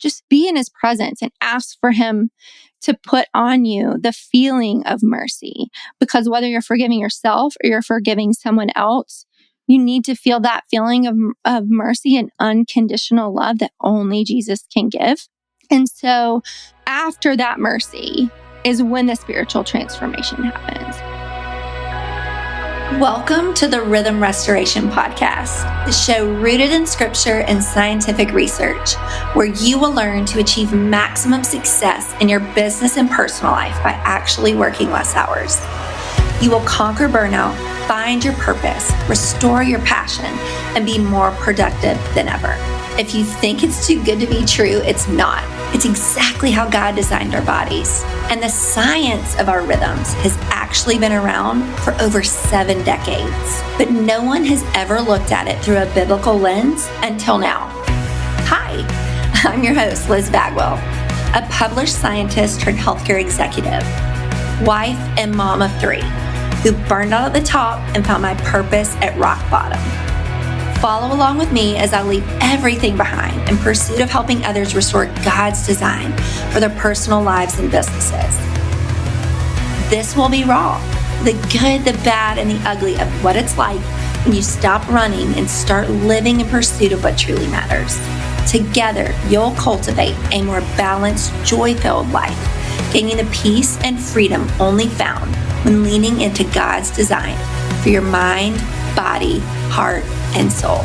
just be in his presence and ask for him to put on you the feeling of mercy. Because whether you're forgiving yourself or you're forgiving someone else, you need to feel that feeling of mercy and unconditional love that only Jesus can give. And so after that mercy is when the spiritual transformation happens. Welcome to the Rhythm Restoration Podcast, the show rooted in scripture and scientific research, where you will learn to achieve maximum success in your business and personal life by actually working less hours. You will conquer burnout, find your purpose, restore your passion, and be more productive than ever. If you think it's too good to be true, it's not. It's exactly how God designed our bodies. And the science of our rhythms has actually been around for over 7 decades. But no one has ever looked at it through a biblical lens until now. Hi, I'm your host, Liz Bagwell, a published scientist turned healthcare executive, wife and mom of 3, who burned out at the top and found my purpose at rock bottom. Follow along with me as I leave everything behind in pursuit of helping others restore God's design for their personal lives and businesses. This will be raw, the good, the bad, and the ugly of what it's like when you stop running and start living in pursuit of what truly matters. Together, you'll cultivate a more balanced, joy-filled life, gaining the peace and freedom only found when leaning into God's design for your mind, body, heart, and soul.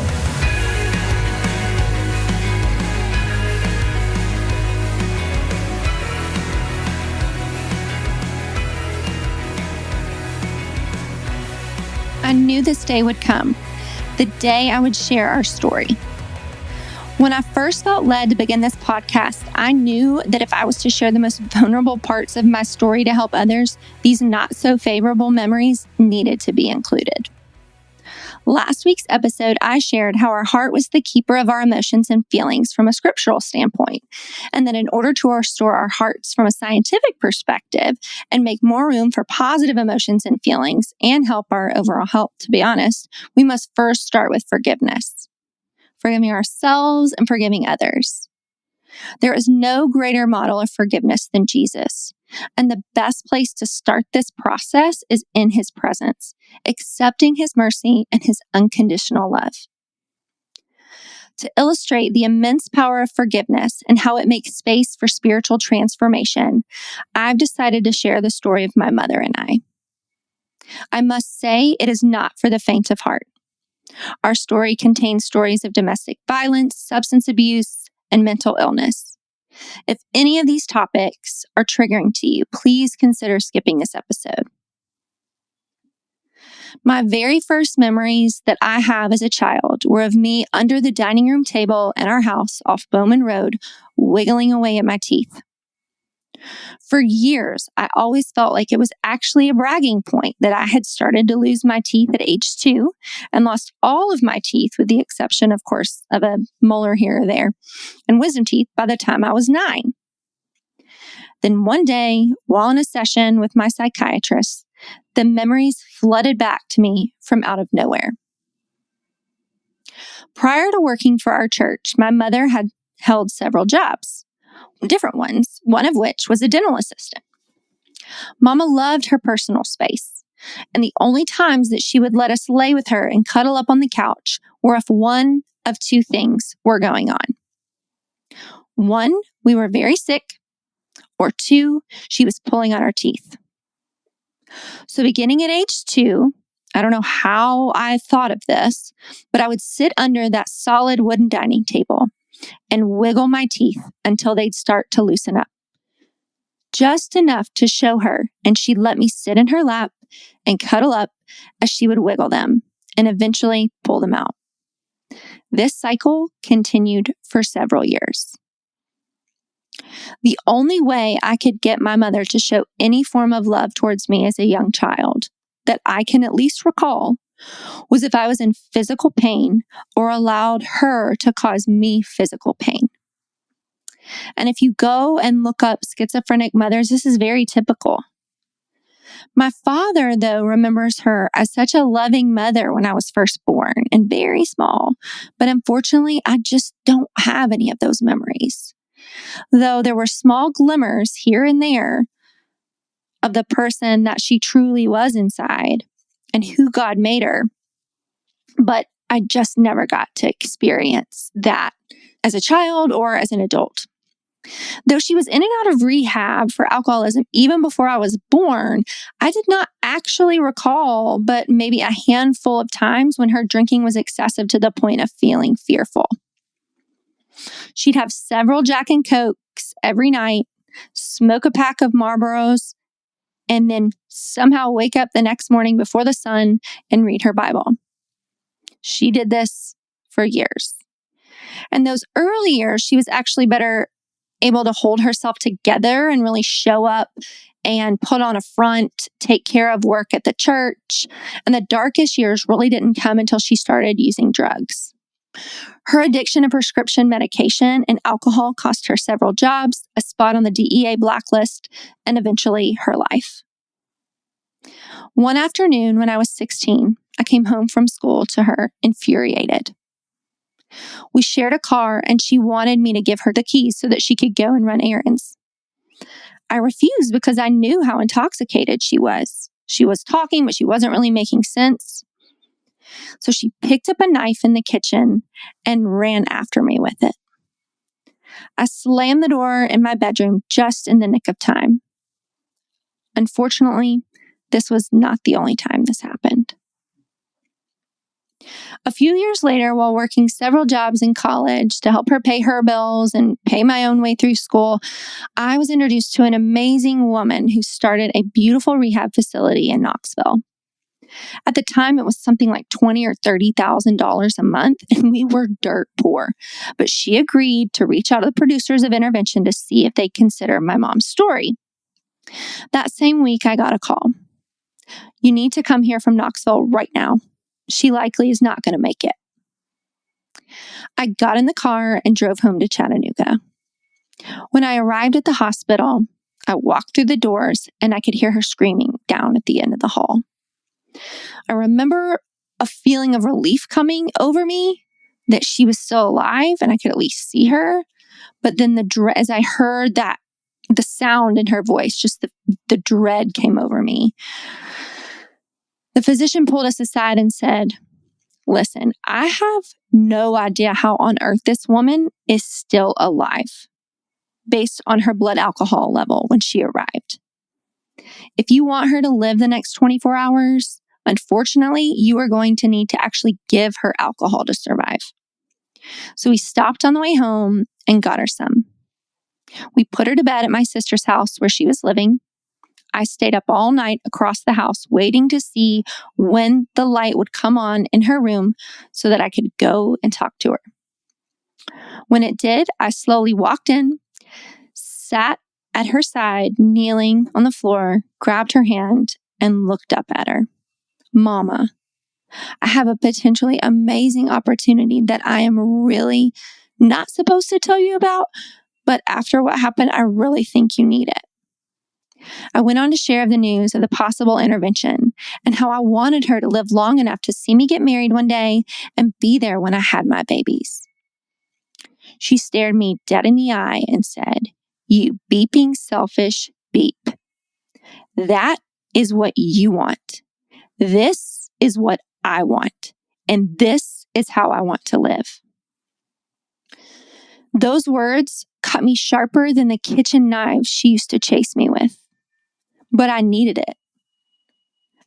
I knew this day would come, the day I would share our story. When I first felt led to begin this podcast, I knew that if I was to share the most vulnerable parts of my story to help others, these not so favorable memories needed to be included. Last week's episode, I shared how our heart was the keeper of our emotions and feelings from a scriptural standpoint, and that in order to restore our hearts from a scientific perspective and make more room for positive emotions and feelings and help our overall health, to be honest, we must first start with forgiveness. Forgiving ourselves and forgiving others. There is no greater model of forgiveness than Jesus. And the best place to start this process is in his presence, accepting his mercy and his unconditional love. To illustrate the immense power of forgiveness and how it makes space for spiritual transformation, I've decided to share the story of my mother and I. I must say it is not for the faint of heart. Our story contains stories of domestic violence, substance abuse, and mental illness. If any of these topics are triggering to you, please consider skipping this episode. My very first memories that I have as a child were of me under the dining room table in our house off Bowman Road, wiggling away at my teeth. For years, I always felt like it was actually a bragging point that I had started to lose my teeth at age 2 and lost all of my teeth with the exception, of course, of a molar here or there and wisdom teeth by the time I was 9. Then one day, while in a session with my psychiatrist, the memories flooded back to me from out of nowhere. Prior to working for our church, my mother had held several jobs. Different ones, one of which was a dental assistant. Mama loved her personal space, and the only times that she would let us lay with her and cuddle up on the couch were if one of 2 things were going on. 1, we were very sick, or 2, she was pulling on our teeth. So beginning at age 2, I don't know how I thought of this, but I would sit under that solid wooden dining table and wiggle my teeth until they'd start to loosen up. Just enough to show her, and she'd let me sit in her lap and cuddle up as she would wiggle them and eventually pull them out. This cycle continued for several years. The only way I could get my mother to show any form of love towards me as a young child that I can at least recall was if I was in physical pain or allowed her to cause me physical pain. And if you go and look up schizophrenic mothers, this is very typical. My father, though, remembers her as such a loving mother when I was first born and very small. But unfortunately, I just don't have any of those memories. though there were small glimmers here and there of the person that she truly was inside and who God made her. But I just never got to experience that as a child or as an adult. Though she was in and out of rehab for alcoholism even before I was born, I did not actually recall but maybe a handful of times when her drinking was excessive to the point of feeling fearful. She'd have several Jack and Cokes every night, smoke a pack of Marlboros, and then somehow wake up the next morning before the sun and read her Bible. She did this for years. And those early years, she was actually better able to hold herself together and really show up and put on a front, take care of work at the church. And the darkest years really didn't come until she started using drugs. Her addiction to prescription medication and alcohol cost her several jobs, a spot on the DEA blacklist, and eventually her life. One afternoon when I was 16, I came home from school to her infuriated. We shared a car and she wanted me to give her the keys so that she could go and run errands. I refused because I knew how intoxicated she was. She was talking, but she wasn't really making sense. So she picked up a knife in the kitchen and ran after me with it. I slammed the door in my bedroom just in the nick of time. Unfortunately, this was not the only time this happened. A few years later, while working several jobs in college to help her pay her bills and pay my own way through school, I was introduced to an amazing woman who started a beautiful rehab facility in Knoxville. At the time, it was something like $20,000 or $30,000 a month, and we were dirt poor. But she agreed to reach out to the producers of intervention to see if they'd consider my mom's story. That same week, I got a call. You need to come here from Knoxville right now. She likely is not going to make it. I got in the car and drove home to Chattanooga. When I arrived at the hospital, I walked through the doors and I could hear her screaming down at the end of the hall. I remember a feeling of relief coming over me that she was still alive and I could at least see her. But then as I heard that, the sound in her voice, just the dread came over me. The physician pulled us aside and said, listen, I have no idea how on earth this woman is still alive based on her blood alcohol level when she arrived. If you want her to live the next 24 hours, unfortunately, you are going to need to actually give her alcohol to survive. So we stopped on the way home and got her some. We put her to bed at my sister's house where she was living. I stayed up all night across the house waiting to see when the light would come on in her room so that I could go and talk to her. When it did, I slowly walked in, sat at her side, kneeling on the floor, grabbed her hand, and looked up at her. Mama, I have a potentially amazing opportunity that I am really not supposed to tell you about, but after what happened, I really think you need it. I went on to share the news of the possible intervention and how I wanted her to live long enough to see me get married one day and be there when I had my babies. She stared me dead in the eye and said, "You beeping selfish beep. That is what you want. This is what I want. And this is how I want to live." Those words cut me sharper than the kitchen knives she used to chase me with. But I needed it.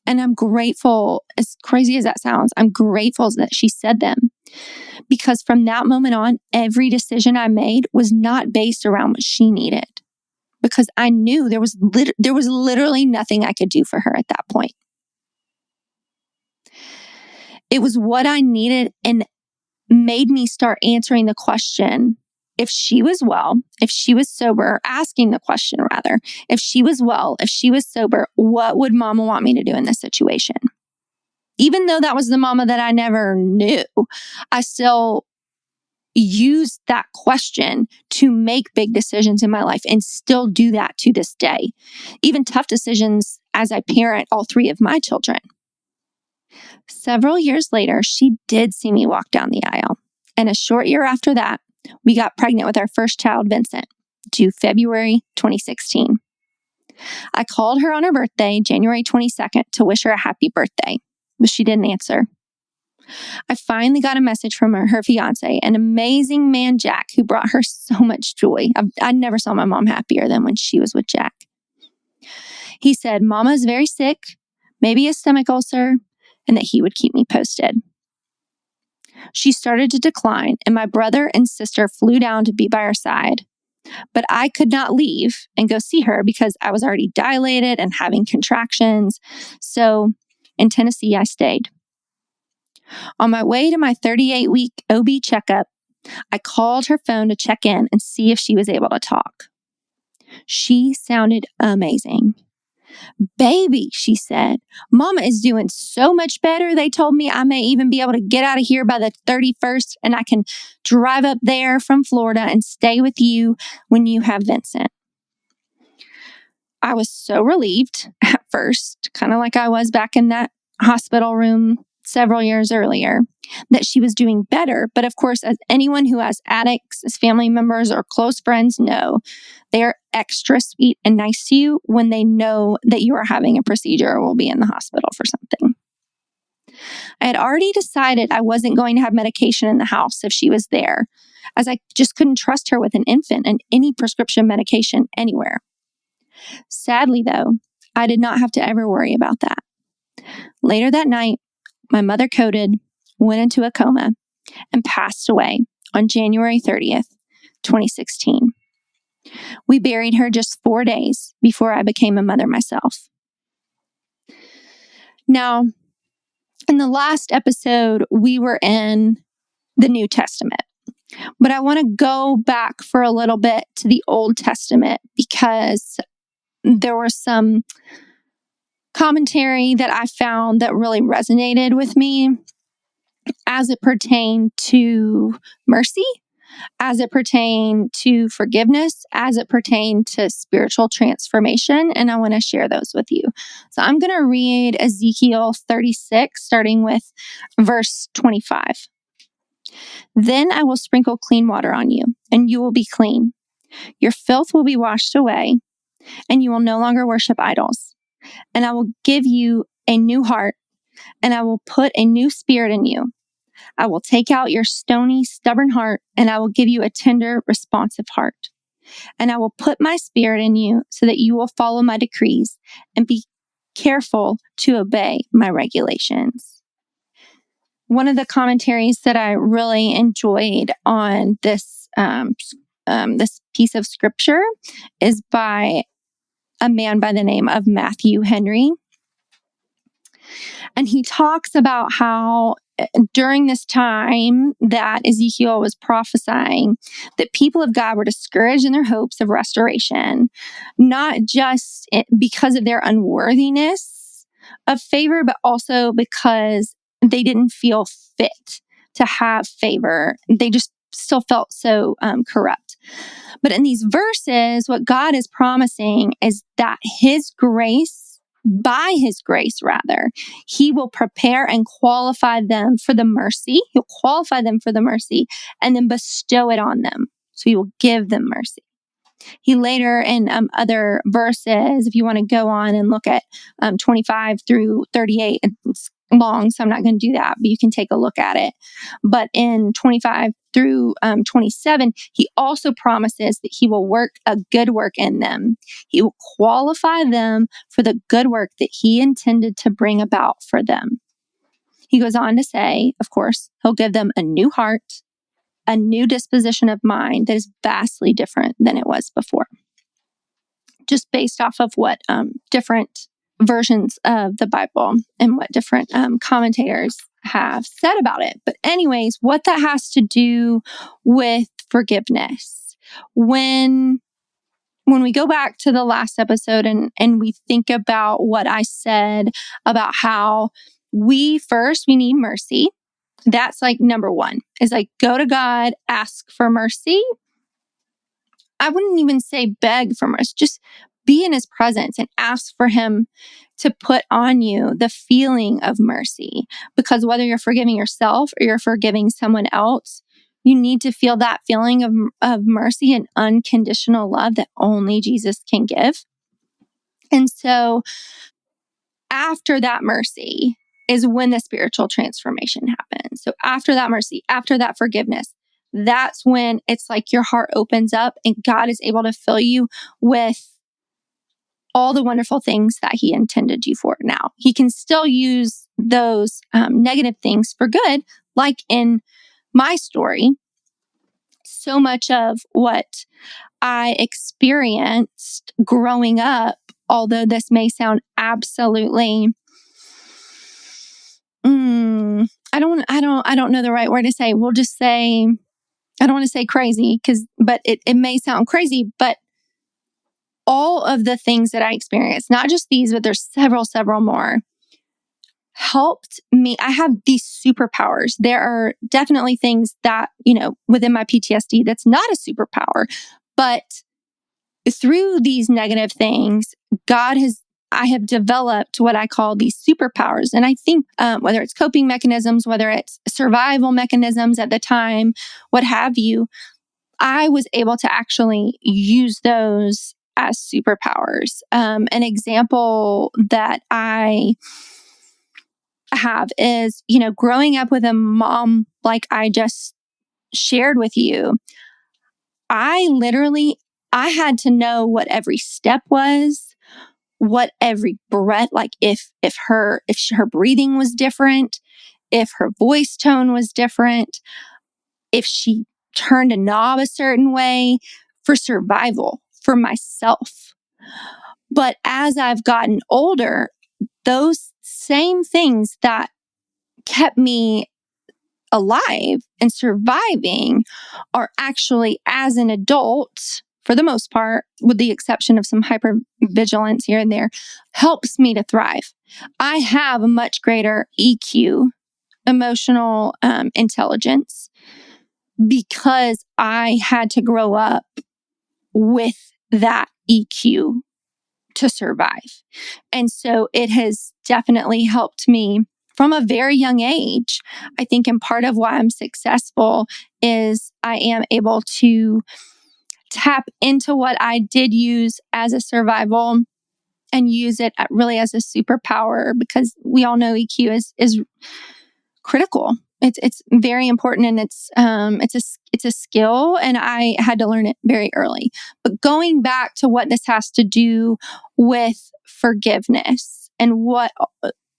And I'm grateful, as crazy as that sounds, I'm grateful that she said them. Because from that moment on, every decision I made was not based around what she needed. Because I knew there was literally nothing I could do for her at that point. It was what I needed and made me start answering the question, if she was well, if she was sober, asking the question rather, if she was well, if she was sober, what would Mama want me to do in this situation? Even though that was the Mama that I never knew, I still used that question to make big decisions in my life and still do that to this day. Even tough decisions as I parent all three of my children. Several years later, she did see me walk down the aisle. And a short year after that, we got pregnant with our first child, Vincent, to February 2016. I called her on her birthday, January 22nd, to wish her a happy birthday, but she didn't answer. I finally got a message from her fiance, an amazing man, Jack, who brought her so much joy. I never saw my mom happier than when she was with Jack. He said, Mama is very sick, maybe a stomach ulcer, and that he would keep me posted. She started to decline, and my brother and sister flew down to be by her side. But I could not leave and go see her because I was already dilated and having contractions. So in Tennessee, I stayed. On my way to my 38-week OB checkup, I called her phone to check in and see if she was able to talk. She sounded amazing. Baby, she said, Mama is doing so much better. They told me I may even be able to get out of here by the 31st and I can drive up there from Florida and stay with you when you have Vincent. I was so relieved at first, kind of like I was back in that hospital room several years earlier, that she was doing better. But of course, as anyone who has addicts as family members or close friends know, they are extra sweet and nice to you when they know that you are having a procedure or will be in the hospital for something. I had already decided I wasn't going to have medication in the house if she was there, as I just couldn't trust her with an infant and any prescription medication anywhere. Sadly, though, I did not have to ever worry about that. Later that night, my mother coded, went into a coma, and passed away on January 30th, 2016. We buried her just 4 days before I became a mother myself. Now, in the last episode, we were in the New Testament, but I want to go back for a little bit to the Old Testament because there was some commentary that I found that really resonated with me as it pertained to mercy, as it pertained to forgiveness, as it pertained to spiritual transformation. And I want to share those with you. So I'm going to read Ezekiel 36, starting with verse 25. Then I will sprinkle clean water on you, and you will be clean. Your filth will be washed away, and you will no longer worship idols. And I will give you a new heart, and I will put a new spirit in you. I will take out your stony, stubborn heart, and I will give you a tender, responsive heart. And I will put my spirit in you so that you will follow my decrees and be careful to obey my regulations. One of the commentaries that I really enjoyed on this piece of scripture is by a man by the name of Matthew Henry. And he talks about how during this time that Ezekiel was prophesying, that people of God were discouraged in their hopes of restoration, not just because of their unworthiness of favor, but also because they didn't feel fit to have favor. They just still felt so corrupt. But in these verses, what God is promising is that His grace, by His grace rather, He will prepare and qualify them for the mercy. He'll qualify them for the mercy and then bestow it on them. So He will give them mercy. He later in other verses, if you want to go on and look at 25 through 38, it's long, so I'm not going to do that, but you can take a look at it. But in 25 through 27, He also promises that He will work a good work in them. He will qualify them for the good work that He intended to bring about for them. He goes on to say, of course, He'll give them a new heart, a new disposition of mind that is vastly different than it was before. Just based off of what different versions of the Bible and what different commentators have said about it. But anyways, what that has to do with forgiveness. When we go back to the last episode and we think about what I said about how we need mercy. That's like number one, is like go to God, ask for mercy. I wouldn't even say beg for mercy, just be in His presence and ask for Him to put on you the feeling of mercy. Because whether you're forgiving yourself or you're forgiving someone else, You need to feel that feeling of mercy and unconditional love that only Jesus can give. And so after that mercy is when the spiritual transformation happens. So after that mercy, after that forgiveness, that's when it's like your heart opens up and God is able to fill you with all the wonderful things that He intended you for. Now, He can still use those negative things for good, like in my story. So much of what I experienced growing up, although this may sound absolutely, I don't know the right word to say. We'll just say, I don't want to say crazy but it may sound crazy, but all of the things that I experienced, not just these, but there's several more, helped me. I have these superpowers. There are definitely things that, within my PTSD that's not a superpower, but through these negative things, I have developed what I call these superpowers. And I think whether it's coping mechanisms, whether it's survival mechanisms at the time, what have you, I was able to actually use those as superpowers. An example that I have is, growing up with a mom like I just shared with you, I had to know what every step was, what every breath, like if her breathing was different, if her voice tone was different, if she turned a knob a certain way, for survival, for myself. But as I've gotten older, those same things that kept me alive and surviving are actually, as an adult, for the most part, with the exception of some hypervigilance here and there, helps me to thrive. I have a much greater EQ, emotional intelligence, because I had to grow up with that EQ to survive. And so it has definitely helped me from a very young age. I think, and part of why I'm successful is I am able to tap into what I did use as a survival and use it really as a superpower, because we all know EQ is critical. It's very important, and it's a skill, and I had to learn it very early. But going back to what this has to do with forgiveness, and what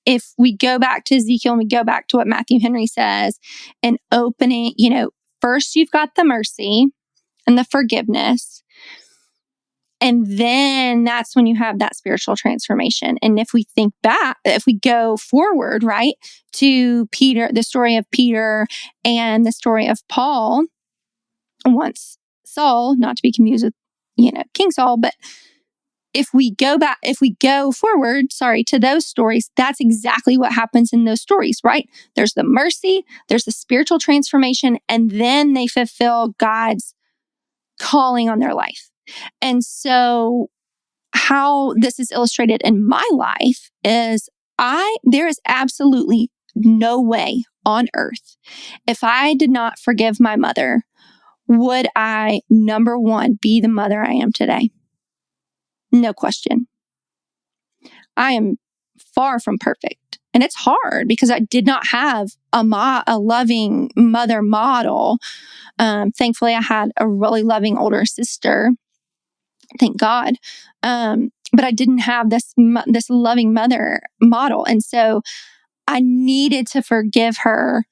if we go back to Ezekiel and we go back to what Matthew Henry says, and opening, first you've got the mercy and the forgiveness. And then that's when you have that spiritual transformation. And if we think back, if we go forward, right, to Peter, the story of Peter and the story of Paul, once Saul, not to be confused with, King Saul, but if we go forward, to those stories, that's exactly what happens in those stories, right? There's the mercy, there's the spiritual transformation, and then they fulfill God's calling on their life. And so how this is illustrated in my life is there is absolutely no way on earth, if I did not forgive my mother, would I, number one, be the mother I am today? No question. I am far from perfect. And it's hard because I did not have a loving mother model. Thankfully, I had a really loving older sister. Thank God. But I didn't have this loving mother model. And so I needed to forgive her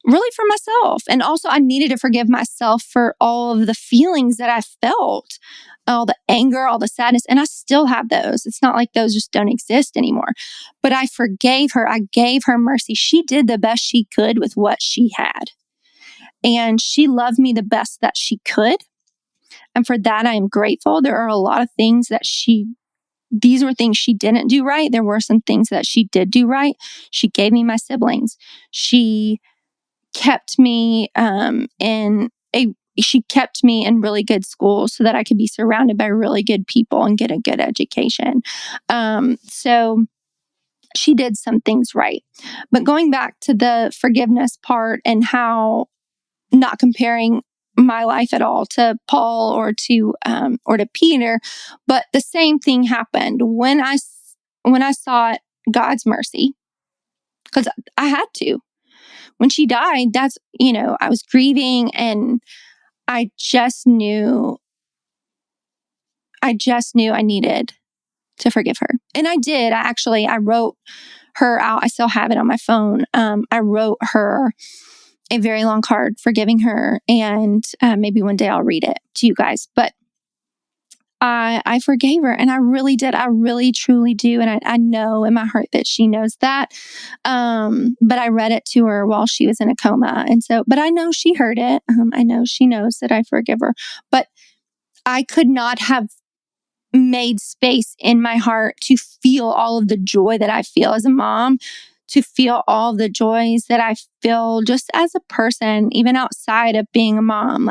really for myself. And also I needed to forgive myself for all of the feelings that I felt, all the anger, all the sadness. And I still have those. It's not like those just don't exist anymore. But I forgave her. I gave her mercy. She did the best she could with what she had. And she loved me the best that she could. And for that, I am grateful. There are a lot of things that these were things she didn't do right. There were some things that she did do right. She gave me my siblings. She kept me she kept me in really good schools so that I could be surrounded by really good people and get a good education. So she did some things right. But going back to the forgiveness part and how not comparing my life at all to Paul or to Peter, but the same thing happened when I sought God's mercy, because I had to. When she died, that's, I was grieving, and I just knew I needed to forgive her. And I did. I wrote her out. I still have it on my phone. I wrote her a very long card forgiving her, and maybe one day I'll read it to you guys. But I forgave her, and I really did. I really, truly do. And I know in my heart that she knows that. But I read it to her while she was in a coma. But I know she heard it. I know she knows that I forgive her. But I could not have made space in my heart to feel all of the joy that I feel as a mom, to feel all the joys that I feel just as a person, even outside of being a mom,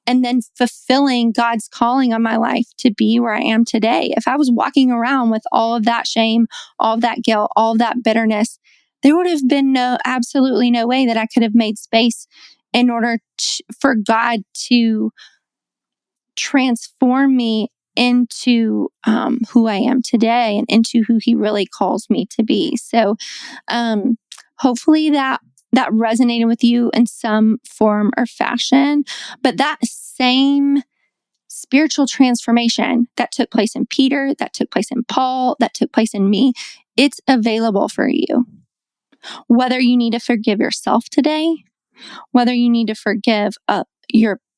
and then fulfilling God's calling on my life to be where I am today. If I was walking around with all of that shame, all of that guilt, all of that bitterness, there would have been absolutely no way that I could have made space in order for God to transform me into who I am today and into who He really calls me to be. So hopefully that resonated with you in some form or fashion. But that same spiritual transformation that took place in Peter, that took place in Paul, that took place in me, it's available for you. Whether you need to forgive yourself today, whether you need to forgive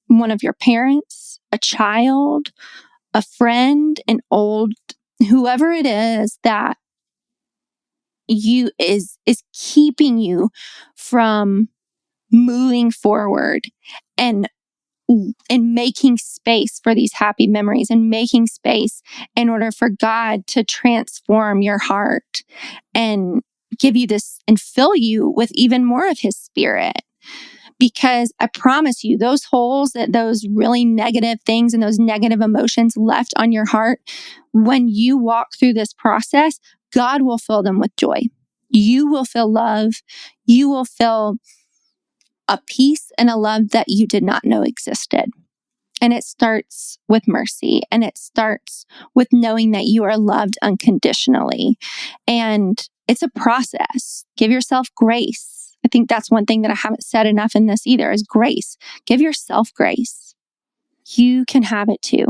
one of your parents, a child, a friend, an old, whoever it is that is keeping you from moving forward and making space for these happy memories, and making space in order for God to transform your heart and give you this and fill you with even more of His Spirit. Because I promise you, those holes that those really negative things and those negative emotions left on your heart, when you walk through this process, God will fill them with joy. You will feel love. You will feel a peace and a love that you did not know existed. And it starts with mercy, and it starts with knowing that you are loved unconditionally. And it's a process. Give yourself grace. I think that's one thing that I haven't said enough in this either, is grace. Give yourself grace. You can have it too.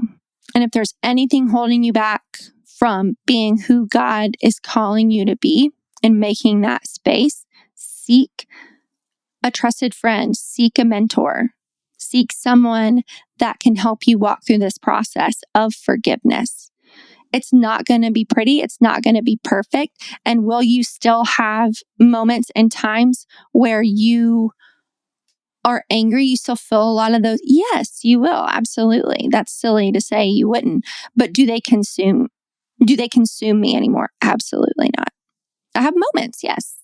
And if there's anything holding you back from being who God is calling you to be and making that space, seek a trusted friend, seek a mentor, seek someone that can help you walk through this process of forgiveness. It's not going to be pretty. It's not going to be perfect. And will you still have moments and times where you are angry? You still feel a lot of those? Yes, you will. Absolutely. That's silly to say you wouldn't. But do they consume me anymore? Absolutely not. I have moments, yes,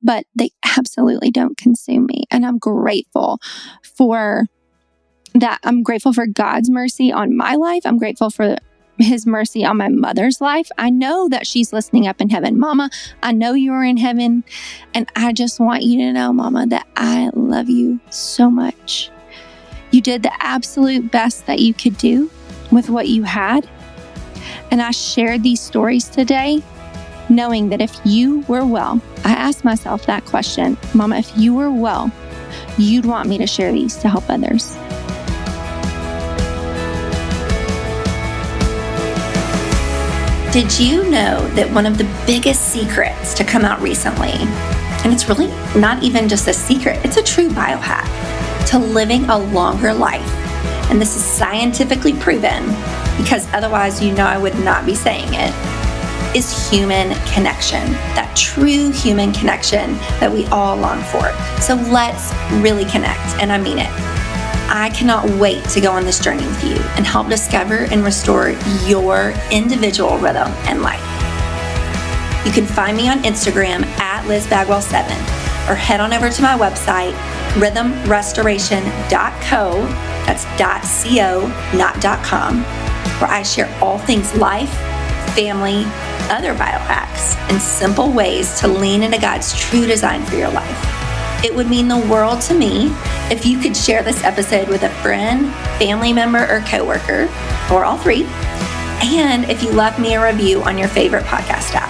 but they absolutely don't consume me. And I'm grateful for that. I'm grateful for God's mercy on my life. I'm grateful for His mercy on my mother's life. I know that she's listening up in heaven. Mama, I know you are in heaven. And I just want you to know, Mama, that I love you so much. You did the absolute best that you could do with what you had. And I shared these stories today, knowing that if you were well, I asked myself that question, Mama, if you were well, you'd want me to share these to help others. Did you know that one of the biggest secrets to come out recently, and it's really not even just a secret, it's a true biohack to living a longer life, and this is scientifically proven, because otherwise I would not be saying it, is human connection, that true human connection that we all long for. So let's really connect, and I mean it. I cannot wait to go on this journey with you and help discover and restore your individual rhythm and life. You can find me on Instagram at LizBagwell7 or head on over to my website, rhythmrestoration.co, that's .co, not .com, where I share all things life, family, other biohacks, and simple ways to lean into God's true design for your life. It would mean the world to me if you could share this episode with a friend, family member, or coworker, or all three, and if you left me a review on your favorite podcast app.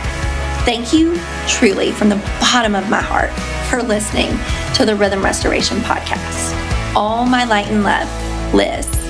Thank you truly from the bottom of my heart for listening to the Rhythm Restoration Podcast. All my light and love, Liz.